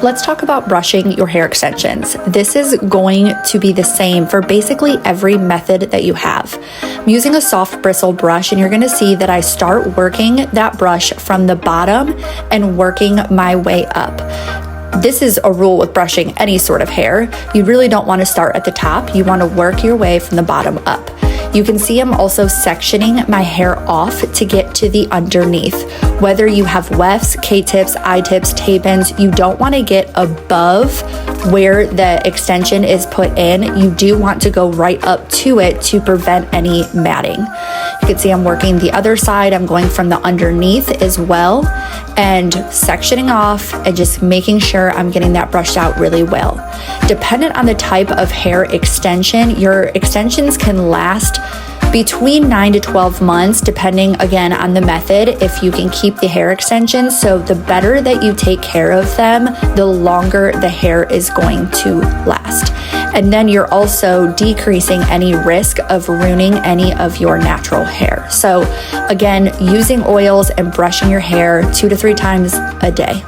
Let's talk about brushing your hair extensions. This is going to be the same for basically every method that you have. I'm using a soft bristle brush, and you're going to see that I start working that brush from the bottom and working my way up. This is a rule with brushing any sort of hair. You really don't want to start at the top. You want to work your way from the bottom up. You can see I'm also sectioning my hair off to get to the underneath. Whether you have wefts, K-tips, I-tips, tape-ins, you don't want to get above where the extension is put in. You do want to go right up to it to prevent any matting. You can see I'm working the other side. I'm going from the underneath as well and sectioning off and just making sure I'm getting that brushed out really well. Dependent on the type of hair extension, your extensions can last between 9 to 12 months, depending again on the method, if you can keep the hair extensions. So the better that you take care of them, the longer the hair is going to last. And then you're also decreasing any risk of ruining any of your natural hair. So again, using oils and brushing your hair 2 to 3 times a day.